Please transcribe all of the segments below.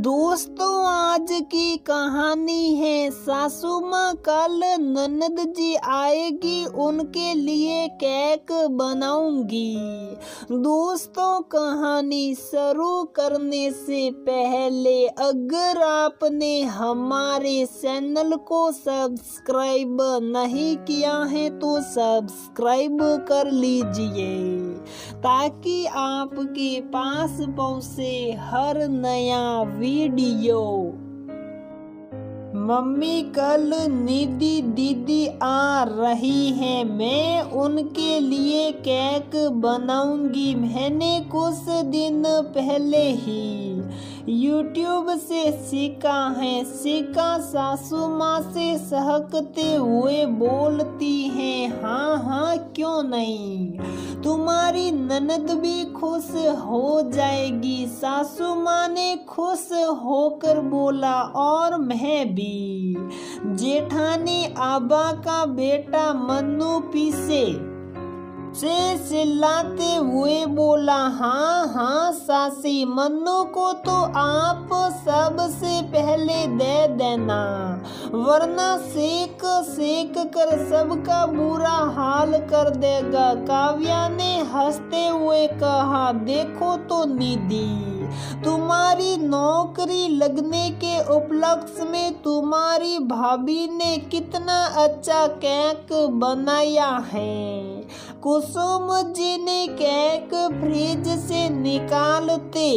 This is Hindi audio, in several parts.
दोस्तों, आज की कहानी है सासू माँ कल ननद जी आएगी, उनके लिए केक बनाऊंगी। दोस्तों, कहानी शुरू करने से पहले अगर आपने हमारे चैनल को सब्सक्राइब नहीं किया है तो सब्सक्राइब कर लीजिए ताकि आपके पास पहुंचे हर नया वीडियो। मम्मी कल निधि दीदी आ रही है, मैं उनके लिए केक बनाऊंगी। मैंने कुछ दिन पहले ही YouTube से सीखा है। सासू माँ से सहकते हुए बोलती हैं, हाँ हाँ क्यों नहीं, तुम्हारी ननद भी खुश हो जाएगी। सासू माँ ने खुश होकर बोला, और मैं भी। जेठानी आबा का बेटा मन्नू पीछे से चिल्लाते हुए बोला, हाँ हाँ सासी, मन्नू को तो आप सबसे पहले दे देना, वरना सेक सेक कर सबका बुरा हाल कर देगा। काव्या ने हंसते हुए कहा, देखो तो निधि, तुम्हारी नौकरी लगने के उपलक्ष्य में तुम्हारी भाभी ने कितना अच्छा केक बनाया है। कुसुम जी ने केक फ्रिज से निकालते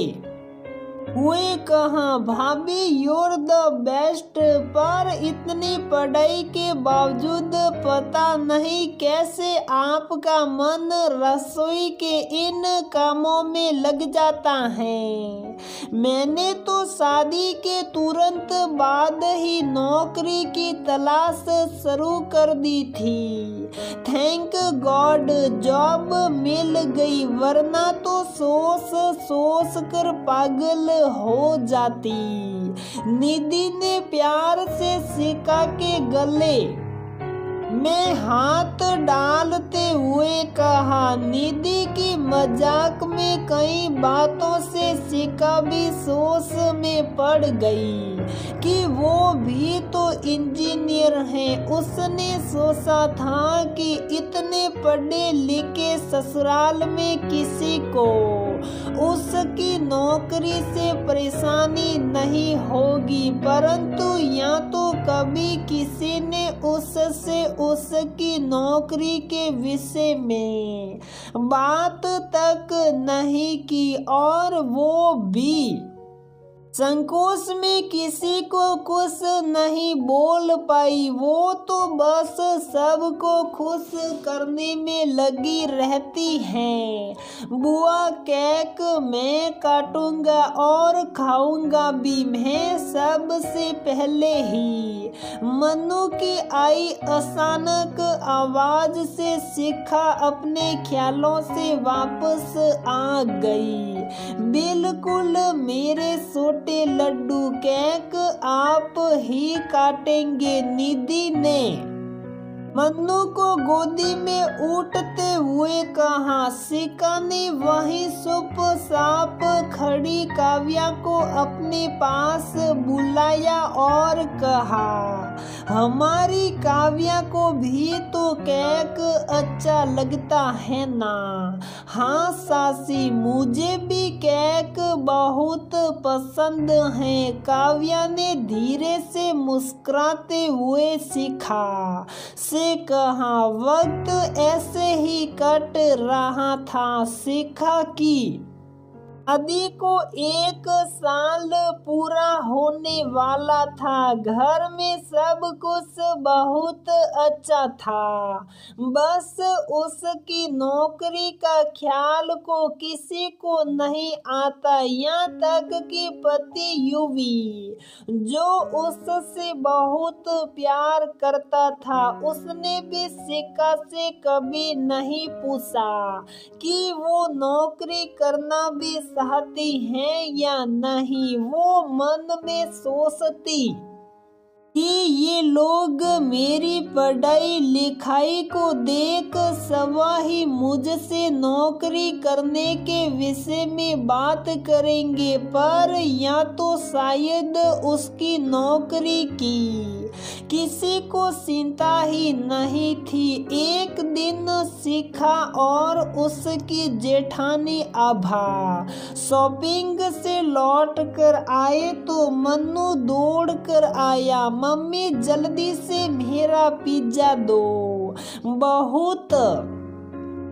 हुए कहा, भाभी यूर द बेस्ट, पर इतनी पढ़ाई के बावजूद पता नहीं कैसे आपका मन रसोई के इन कामों में लग जाता है। मैंने तो शादी के तुरंत बाद ही नौकरी की तलाश शुरू कर दी थी। थैंक गॉड जॉब मिल गई, वरना तो सोच कर पागल हो जाती। निधि ने प्यार से शिका के गले में हाथ डालते हुए कहा। निधि की मजाक में कई बातों से शिका भी सोच में पड़ गई कि वो भी तो इंजीनियर है। उसने सोचा था कि इतने पढ़े लिखे ससुराल में किसी को उसकी नौकरी से परेशानी नहीं होगी, परंतु यहाँ तो कभी किसी ने उससे उसकी नौकरी के विषय में बात तक नहीं की, और वो भी संकोच में किसी को कुछ नहीं बोल पाई। वो तो बस सबको खुश करने में लगी रहती है। बुआ, केक मैं काटूंगा और खाऊंगा भी मैं सबसे पहले ही। मन्नू की आई अचानक आवाज से शिखा अपने ख्यालों से वापस आ गई। बिल्कुल मेरे छोटे लड्डू, केक आप ही काटेंगे। निधि ने मन्नू को गोदी में उठते हुए कहा। शिका ने वहीं चुपचाप खड़ी काव्या को अपने पास बुलाया और कहा, हमारी काव्या को भी तो केक अच्छा लगता है ना? हाँ सासी, मुझे भी केक बहुत पसंद है। काव्या ने धीरे से मुस्कुराते हुए शिखा से कहा। वक्त ऐसे ही कट रहा था। शिखा की शादी को 1 साल पूरा होने वाला था। घर में सब कुछ बहुत अच्छा था, बस उसकी नौकरी का ख्याल को किसी को नहीं आता। यहाँ तक कि पति युवी जो उससे बहुत प्यार करता था, उसने भी शिखा से कभी नहीं पूछा कि वो नौकरी करना भी चाहती हैं या नहीं। वो मन में सोचती कि ये लोग मेरी पढ़ाई लिखाई को देख सवा ही मुझसे नौकरी करने के विषय में बात करेंगे, पर या तो शायद उसकी नौकरी की किसी को चिंता ही नहीं थी। एक दिन शिखा और उसकी जेठानी आभा शॉपिंग से लौट कर आए तो मन्नू दौड़ कर आया, मम्मी जल्दी से मेरा पिज्जा दो, बहुत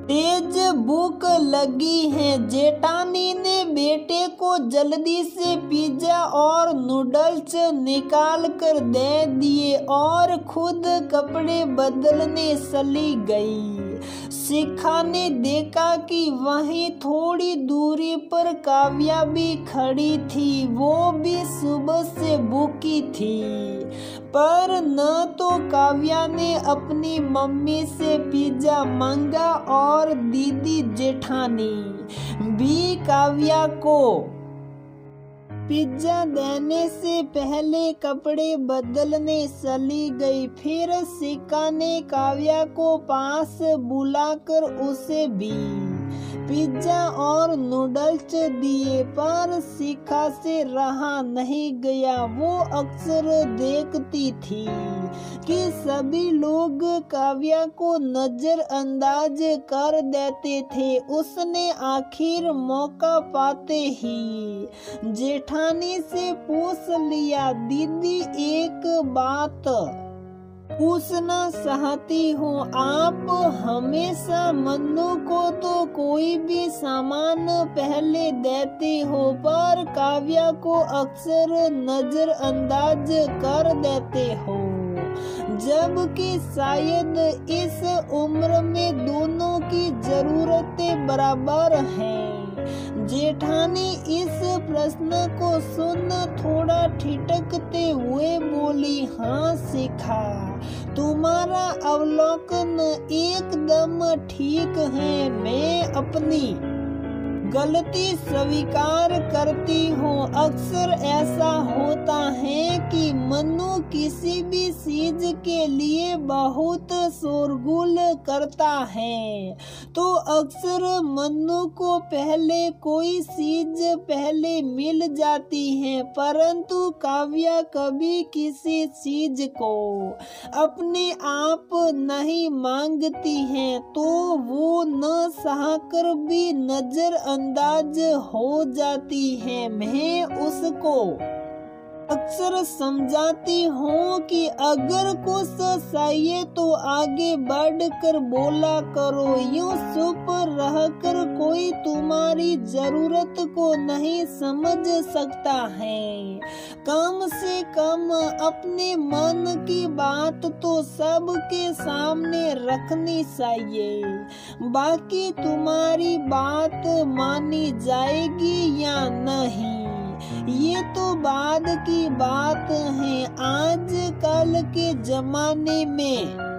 तेज भूख लगी है। जेठानी ने बेटे को जल्दी से पिज्जा और नूडल्स निकाल कर दे दिए और खुद कपड़े बदलने चली गई। शिखा ने देखा कि वहीं थोड़ी दूरी पर काव्या भी खड़ी थी, वो भी सुबह से भूखी थी, पर न तो काव्या ने अपनी मम्मी से पिज्जा मांगा और दीदी जेठानी भी काव्या को पिज्जा देने से पहले कपड़े बदलने चली गई। फिर शिखा ने काव्या को पास बुलाकर उसे भी पिज्जा और नूडल्स दिए, पर शिखा से रहा नहीं गया। वो अक्सर देखती थी कि सभी लोग काव्या को नजरअंदाज कर देते थे। उसने आखिर मौका पाते ही जेठानी से पूछ लिया, दीदी एक बात पूछना चाहती हूँ, आप हमेशा मन्नू को तो कोई भी सामान पहले देते हो, पर काव्या को अक्सर नजरअंदाज कर देते हो, जबकि शायद इस उम्र में दोनों की जरूरतें बराबर हैं। जेठानी इस प्रश्न को सुन थोड़ा ठिठकते हुए बोली, हाँ शिखा, तुम्हारा अवलोकन एकदम ठीक है। मैं अपनी गलती स्वीकार करती हूँ। अक्सर ऐसा होता है कि मन्नू किसी भी चीज के लिए बहुत शोरगुल करता है, तो अक्सर मन्नू को पहले कोई चीज पहले मिल जाती है, परंतु काव्या कभी किसी चीज को अपने आप नहीं मांगती है, तो वो न चाहकर भी नजरअंदाज हो जाती है। मैं उसको अक्सर समझाती हूँ कि अगर कुछ चाहिए तो आगे बढ़कर बोला करो, यूं चुप रहकर कोई तुम्हारी जरूरत को नहीं समझ सकता है। कम से कम अपने मन की बात तो सबके सामने रखनी चाहिए, बाकी तुम्हारी बात मानी जाएगी या नहीं ये तो बाद की बात है। आजकल के जमाने में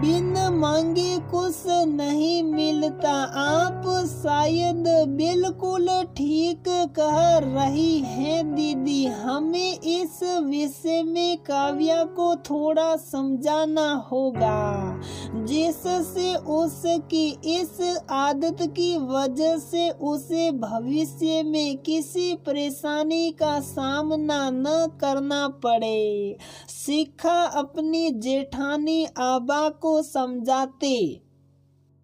बिन मांगे कुछ नहीं मिलता। आप शायद बिल्कुल ठीक कह रही हैं दीदी, हमें इस विषय में काव्या को थोड़ा समझाना होगा, जिससे उसकी इस आदत की वजह से उसे भविष्य में किसी परेशानी का सामना न करना पड़े। शिखा अपनी जेठानी आबा को समझाते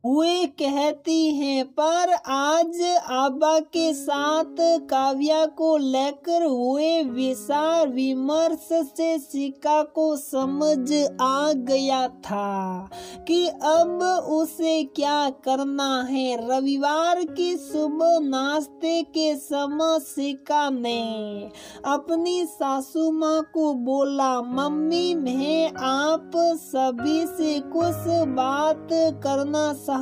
हुए कहती हैं, पर आज आबा के साथ काव्या को लेकर हुए विचार विमर्श से शिखा को समझ आ गया था कि अब उसे क्या करना है। रविवार की सुबह नाश्ते के समय शिखा ने अपनी सासू माँ को बोला, मम्मी मैं आप सभी से कुछ बात करना चाहती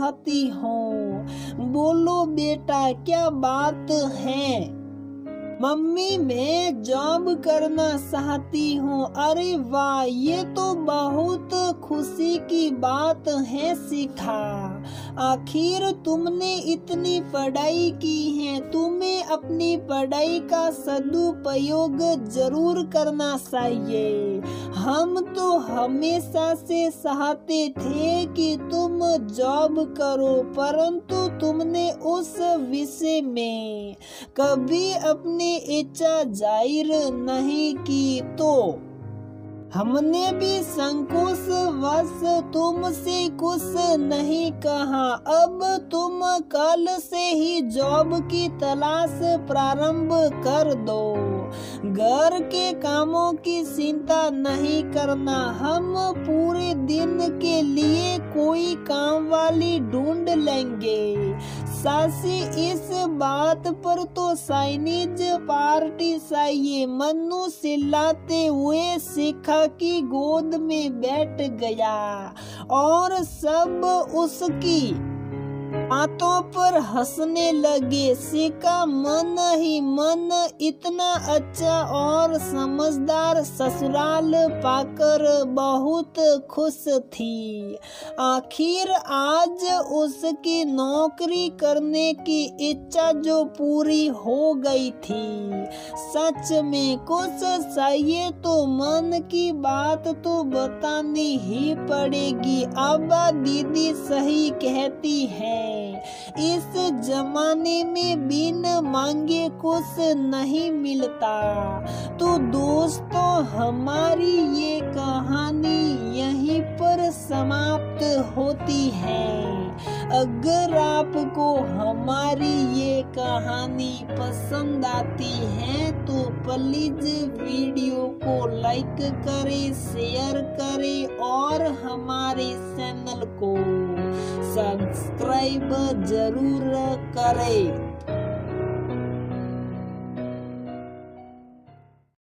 हूँ। बोलो बेटा, क्या बात है? मम्मी मैं जॉब करना चाहती हूँ। अरे वाह, ये तो बहुत खुशी की बात है शिखा। आखिर तुमने इतनी पढ़ाई की है, तुम्हें अपनी पढ़ाई का सदुपयोग जरूर करना चाहिए। हम तो हमेशा से चाहते थे कि तुम जॉब करो, परंतु तुमने उस विषय में कभी अपनी इच्छा जाहिर नहीं की, तो हमने भी संकोचवश तुमसे कुछ नहीं कहा। अब तुम कल से ही जॉब की तलाश प्रारंभ कर दो। घर के कामों की चिंता नहीं करना, हम पूरे दिन के लिए कोई काम वाली ढूंढ लेंगे। सासी इस बात पर तो चाइनीज पार्टी चाहिए। मन्नू चिल्लाते हुए शिखा की गोद में बैठ गया और सब उसकी बातों पर हंसने लगे। शिखा मन ही मन इतना अच्छा और समझदार ससुराल पाकर बहुत खुश थी। आखिर आज उसकी नौकरी करने की इच्छा जो पूरी हो गई थी। सच में कुछ चाहिए तो मन की बात तो बतानी ही पड़ेगी। अब्बा दीदी सही कहती है, इस जमाने में बिन मांगे कुछ नहीं मिलता। तो दोस्तों, हमारी ये कहानी यहीं पर समाप्त होती है। अगर आपको हमारी ये कहानी पसंद आती है तो प्लीज वीडियो को लाइक करें, शेयर करें और हमारे चैनल को सब्सक्राइब जरूर करें।